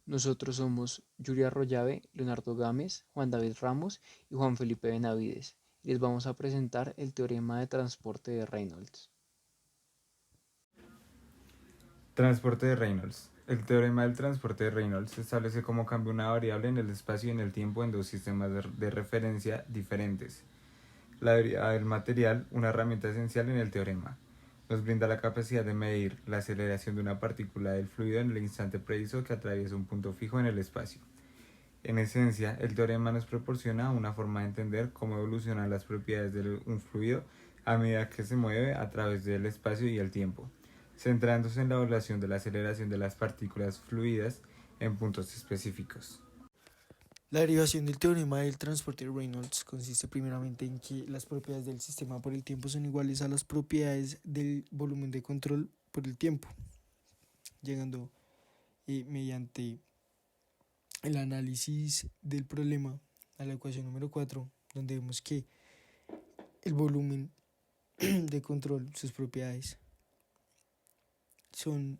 Nosotros somos Yuria Arroyave, Leonardo Gámez, Juan David Ramos y Juan Felipe Benavides. Y les vamos a presentar el teorema de transporte de Reynolds. Transporte de Reynolds. El teorema del transporte de Reynolds establece cómo cambia una variable en el espacio y en el tiempo en dos sistemas de referencia diferentes. La derivada del material, una herramienta esencial en el teorema, nos brinda la capacidad de medir la aceleración de una partícula del fluido en el instante preciso que atraviesa un punto fijo en el espacio. En esencia, el teorema nos proporciona una forma de entender cómo evolucionan las propiedades de un fluido a medida que se mueve a través del espacio y el tiempo, centrándose en la evaluación de la aceleración de las partículas fluidas en puntos específicos. La derivación del teorema del transporte de Reynolds consiste primeramente en que las propiedades del sistema por el tiempo son iguales a las propiedades del volumen de control por el tiempo, llegando mediante el análisis del problema a la ecuación número 4, donde vemos que el volumen de control, sus propiedades, son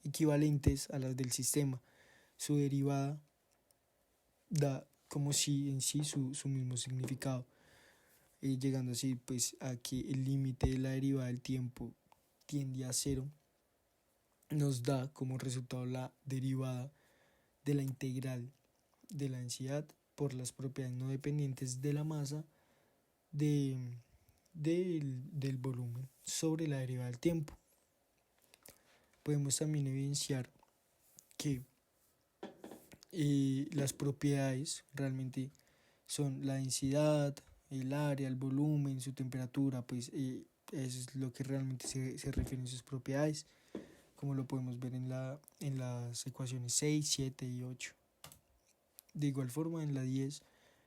equivalentes a las del sistema. Su derivada da como si en sí su mismo significado, llegando así pues a que el límite de la derivada del tiempo tiende a cero, nos da como resultado la derivada de la integral de la densidad por las propiedades no dependientes de la masa del volumen sobre la derivada del tiempo. Podemos también evidenciar que las propiedades realmente son la densidad, el área, el volumen, su temperatura, pues eso es lo que realmente se refieren sus propiedades, como lo podemos ver en las ecuaciones 6, 7 y 8. De igual forma en la 10,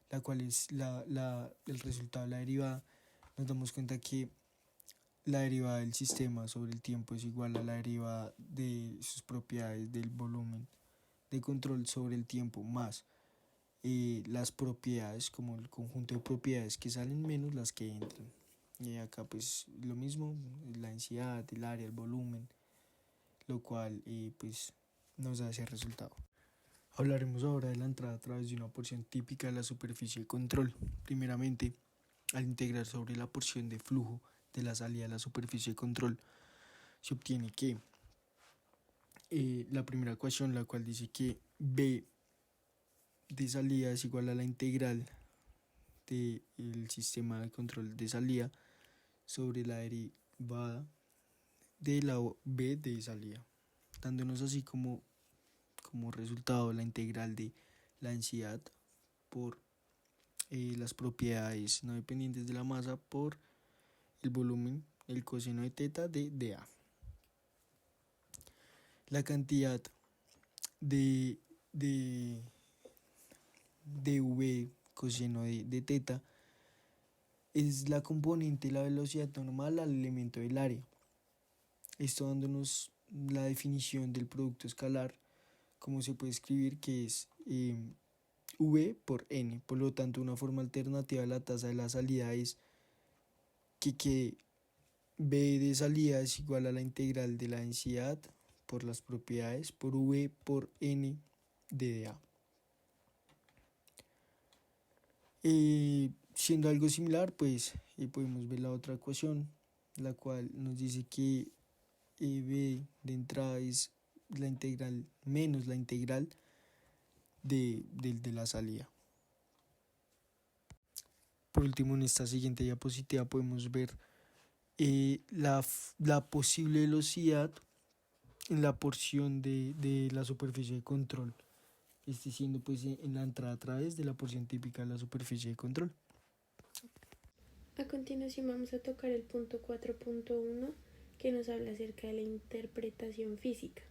la cual es el resultado de la derivada, nos damos cuenta que la derivada del sistema sobre el tiempo es igual a la derivada de sus propiedades del volumen de control sobre el tiempo más las propiedades, como el conjunto de propiedades que salen menos las que entran. Y acá pues lo mismo, la densidad, el área, el volumen, lo cual pues nos da ese resultado. Hablaremos ahora de la entrada a través de una porción típica de la superficie de control. Primeramente, al integrar sobre la porción de flujo de la salida de la superficie de control, se obtiene que la primera ecuación, la cual dice que B de salida es igual a la integral del sistema de control de salida sobre la derivada de la B de salida, dándonos así como resultado la integral de la densidad por las propiedades no dependientes de la masa por el volumen, el coseno de teta de dA. La cantidad de v coseno de teta es la componente de la velocidad normal al elemento del área. Esto dándonos la definición del producto escalar, como se puede escribir, que es v por n. Por lo tanto, una forma alternativa de la tasa de la salida es que v de salida es igual a la integral de la densidad por las propiedades por v por n de dA. Siendo algo similar, pues podemos ver la otra ecuación, la cual nos dice que v de entrada es la integral menos la integral de la salida. Por último, en esta siguiente diapositiva podemos ver la posible velocidad en la porción de la superficie de control, siendo pues en la entrada a través de la porción típica de la superficie de control. A continuación vamos a tocar el punto 4.1 que nos habla acerca de la interpretación física.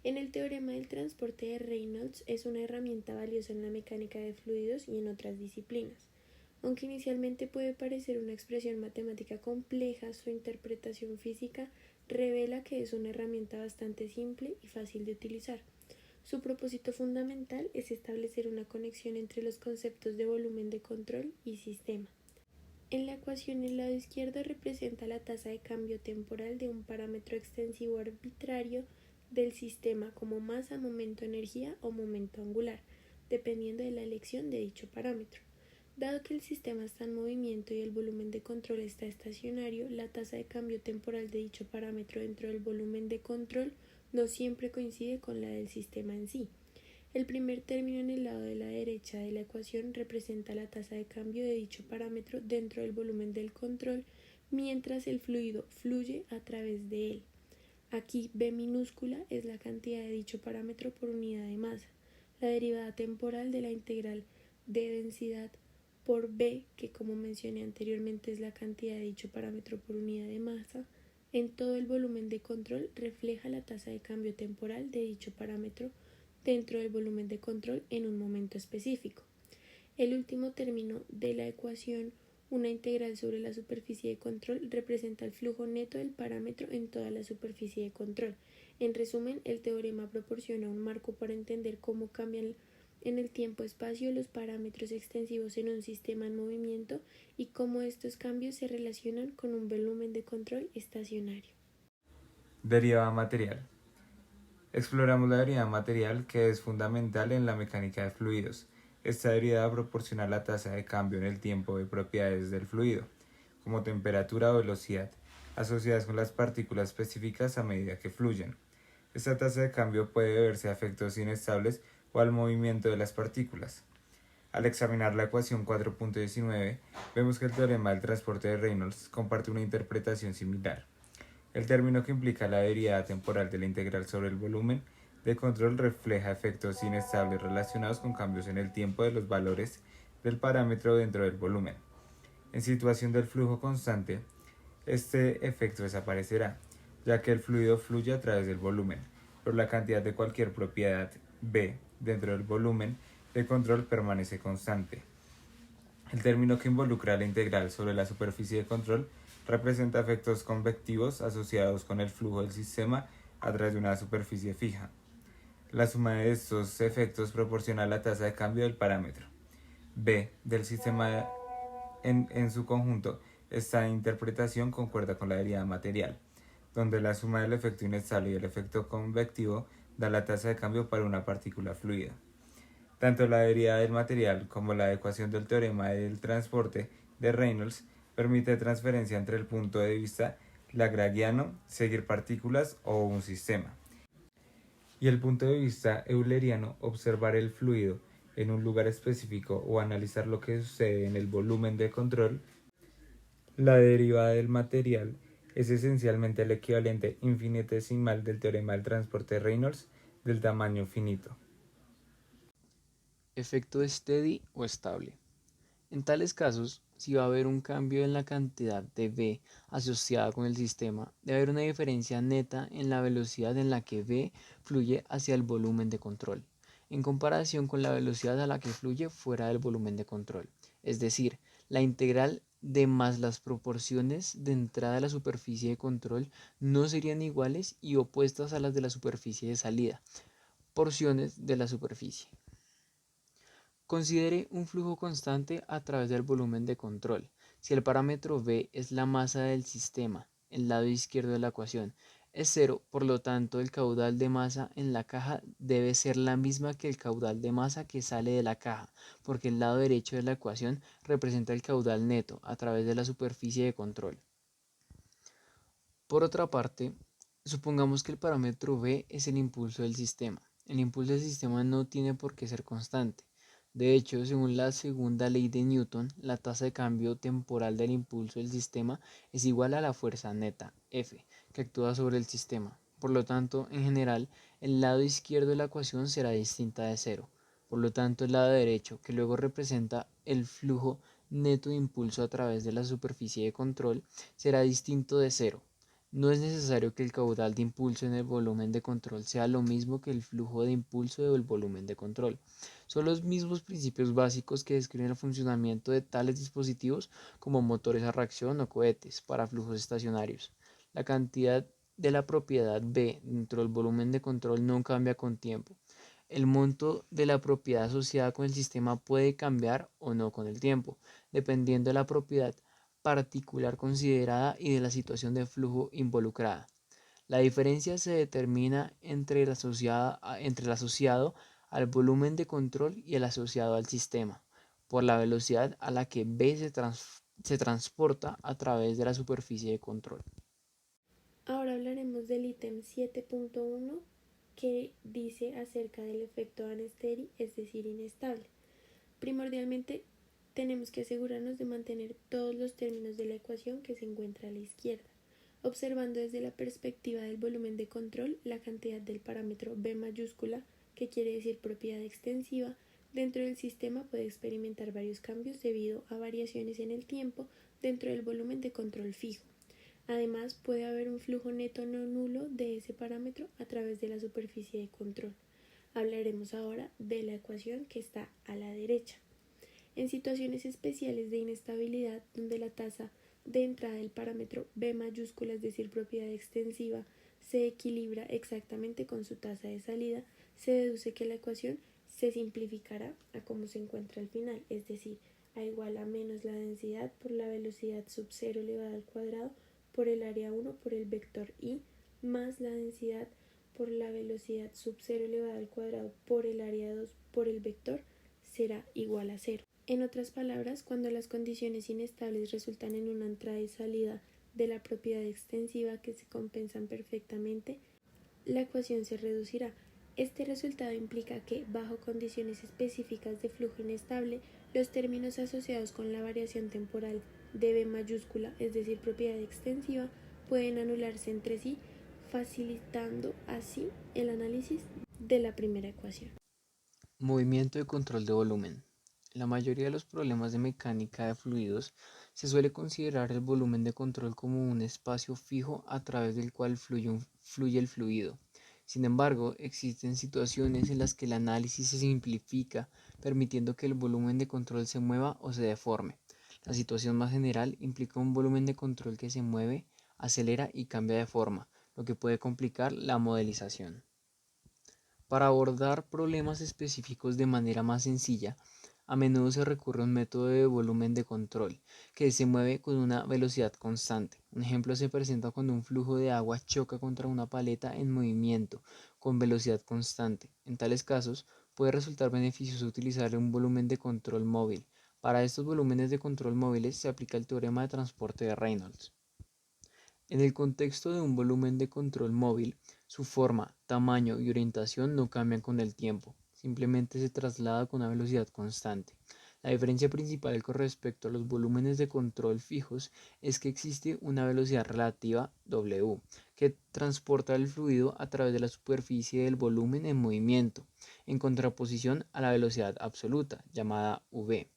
En el teorema del transporte de Reynolds es una herramienta valiosa en la mecánica de fluidos y en otras disciplinas. Aunque inicialmente puede parecer una expresión matemática compleja, su interpretación física revela que es una herramienta bastante simple y fácil de utilizar. Su propósito fundamental es establecer una conexión entre los conceptos de volumen de control y sistema. En la ecuación el lado izquierdo representa la tasa de cambio temporal de un parámetro extensivo arbitrario del sistema como masa, momento, energía o momento angular, dependiendo de la elección de dicho parámetro. Dado que el sistema está en movimiento y el volumen de control está estacionario, la tasa de cambio temporal de dicho parámetro dentro del volumen de control no siempre coincide con la del sistema en sí. El primer término en el lado de la derecha de la ecuación representa la tasa de cambio de dicho parámetro dentro del volumen del control mientras el fluido fluye a través de él. Aquí B minúscula es la cantidad de dicho parámetro por unidad de masa. La derivada temporal de la integral de densidad por B, que como mencioné anteriormente es la cantidad de dicho parámetro por unidad de masa, en todo el volumen de control refleja la tasa de cambio temporal de dicho parámetro dentro del volumen de control en un momento específico. El último término de la ecuación, una integral sobre la superficie de control, representa el flujo neto del parámetro en toda la superficie de control. En resumen, el teorema proporciona un marco para entender cómo cambian en el tiempo-espacio los parámetros extensivos en un sistema en movimiento y cómo estos cambios se relacionan con un volumen de control estacionario. Derivada material. Exploramos la derivada material, que es fundamental en la mecánica de fluidos. Esta derivada proporciona la tasa de cambio en el tiempo de propiedades del fluido, como temperatura o velocidad, asociadas con las partículas específicas a medida que fluyen. Esta tasa de cambio puede deberse a efectos inestables o al movimiento de las partículas. Al examinar la ecuación 4.19, vemos que el teorema del transporte de Reynolds comparte una interpretación similar. El término que implica la derivada temporal de la integral sobre el volumen de control refleja efectos inestables relacionados con cambios en el tiempo de los valores del parámetro dentro del volumen. En situación del flujo constante, este efecto desaparecerá, ya que el fluido fluye a través del volumen, pero la cantidad de cualquier propiedad B dentro del volumen de control permanece constante. El término que involucra la integral sobre la superficie de control representa efectos convectivos asociados con el flujo del sistema a través de una superficie fija. La suma de estos efectos proporciona la tasa de cambio del parámetro B del sistema en su conjunto. Esta interpretación concuerda con la derivada material, donde la suma del efecto inestable y el efecto convectivo da la tasa de cambio para una partícula fluida. Tanto la derivada del material como la ecuación del teorema del transporte de Reynolds permite transferencia entre el punto de vista lagrangiano, seguir partículas o un sistema, y el punto de vista euleriano, observar el fluido en un lugar específico o analizar lo que sucede en el volumen de control. La derivada del material es esencialmente el equivalente infinitesimal del teorema del transporte de Reynolds del tamaño finito. Efecto steady o estable. En tales casos, si va a haber un cambio en la cantidad de V asociada con el sistema, debe haber una diferencia neta en la velocidad en la que V fluye hacia el volumen de control, en comparación con la velocidad a la que fluye fuera del volumen de control. Es decir, la integral de más las proporciones de entrada a la superficie de control no serían iguales y opuestas a las de la superficie de salida, porciones de la superficie. Considere un flujo constante a través del volumen de control. Si el parámetro V es la masa del sistema, el lado izquierdo de la ecuación es cero, por lo tanto el caudal de masa en la caja debe ser la misma que el caudal de masa que sale de la caja, porque el lado derecho de la ecuación representa el caudal neto a través de la superficie de control. Por otra parte, supongamos que el parámetro V es el impulso del sistema. El impulso del sistema no tiene por qué ser constante. De hecho, según la segunda ley de Newton, la tasa de cambio temporal del impulso del sistema es igual a la fuerza neta, F, que actúa sobre el sistema. Por lo tanto, en general, el lado izquierdo de la ecuación será distinta de cero. Por lo tanto, el lado derecho, que luego representa el flujo neto de impulso a través de la superficie de control, será distinto de cero. No es necesario que el caudal de impulso en el volumen de control sea lo mismo que el flujo de impulso del volumen de control. Son los mismos principios básicos que describen el funcionamiento de tales dispositivos como motores a reacción o cohetes para flujos estacionarios. La cantidad de la propiedad B dentro del volumen de control no cambia con tiempo. El monto de la propiedad asociada con el sistema puede cambiar o no con el tiempo, dependiendo de la propiedad particular considerada y de la situación de flujo involucrada. La diferencia se determina entre el asociado al volumen de control y el asociado al sistema, por la velocidad a la que B se transporta a través de la superficie de control. Ahora hablaremos del ítem 7.1 que dice acerca del efecto Van Steri, es decir, inestable. Primordialmente tenemos que asegurarnos de mantener todos los términos de la ecuación que se encuentra a la izquierda, observando desde la perspectiva del volumen de control la cantidad del parámetro B mayúscula, que quiere decir propiedad extensiva, dentro del sistema puede experimentar varios cambios debido a variaciones en el tiempo dentro del volumen de control fijo. Además, puede haber un flujo neto no nulo de ese parámetro a través de la superficie de control. Hablaremos ahora de la ecuación que está a la derecha. En situaciones especiales de inestabilidad, donde la tasa de entrada del parámetro B mayúscula, es decir, propiedad extensiva, se equilibra exactamente con su tasa de salida, se deduce que la ecuación se simplificará a como se encuentra al final, es decir, a igual a menos la densidad por la velocidad sub 0 elevada al cuadrado por el área 1 por el vector I más la densidad por la velocidad sub 0 elevada al cuadrado por el área 2 por el vector será igual a 0. En otras palabras, cuando las condiciones inestables resultan en una entrada y salida de la propiedad extensiva que se compensan perfectamente, la ecuación se reducirá. Este resultado implica que, bajo condiciones específicas de flujo inestable, los términos asociados con la variación temporal de B mayúscula, es decir, propiedad extensiva, pueden anularse entre sí, facilitando así el análisis de la primera ecuación. Movimiento de control de volumen. En la mayoría de los problemas de mecánica de fluidos se suele considerar el volumen de control como un espacio fijo a través del cual fluye el fluido. Sin embargo, existen situaciones en las que el análisis se simplifica, permitiendo que el volumen de control se mueva o se deforme. La situación más general implica un volumen de control que se mueve, acelera y cambia de forma, lo que puede complicar la modelización. Para abordar problemas específicos de manera más sencilla, a menudo se recurre a un método de volumen de control que se mueve con una velocidad constante. Un ejemplo se presenta cuando un flujo de agua choca contra una paleta en movimiento con velocidad constante. En tales casos, puede resultar beneficioso utilizar un volumen de control móvil. Para estos volúmenes de control móviles se aplica el teorema de transporte de Reynolds. En el contexto de un volumen de control móvil, su forma, tamaño y orientación no cambian con el tiempo, simplemente se traslada con una velocidad constante. La diferencia principal con respecto a los volúmenes de control fijos es que existe una velocidad relativa W, que transporta el fluido a través de la superficie del volumen en movimiento, en contraposición a la velocidad absoluta, llamada V,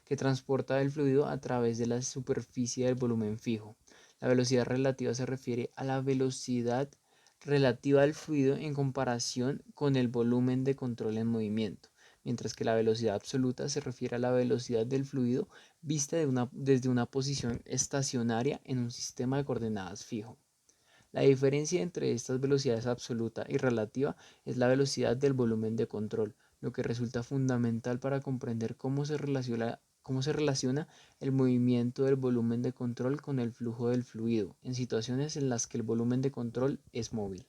que transporta el fluido a través de la superficie del volumen fijo. La velocidad relativa se refiere a la velocidad relativa del fluido en comparación con el volumen de control en movimiento, mientras que la velocidad absoluta se refiere a la velocidad del fluido vista desde una posición estacionaria en un sistema de coordenadas fijo. La diferencia entre estas velocidades absoluta y relativa es la velocidad del volumen de control, lo que resulta fundamental para comprender cómo se relaciona el movimiento del volumen de control con el flujo del fluido en situaciones en las que el volumen de control es móvil.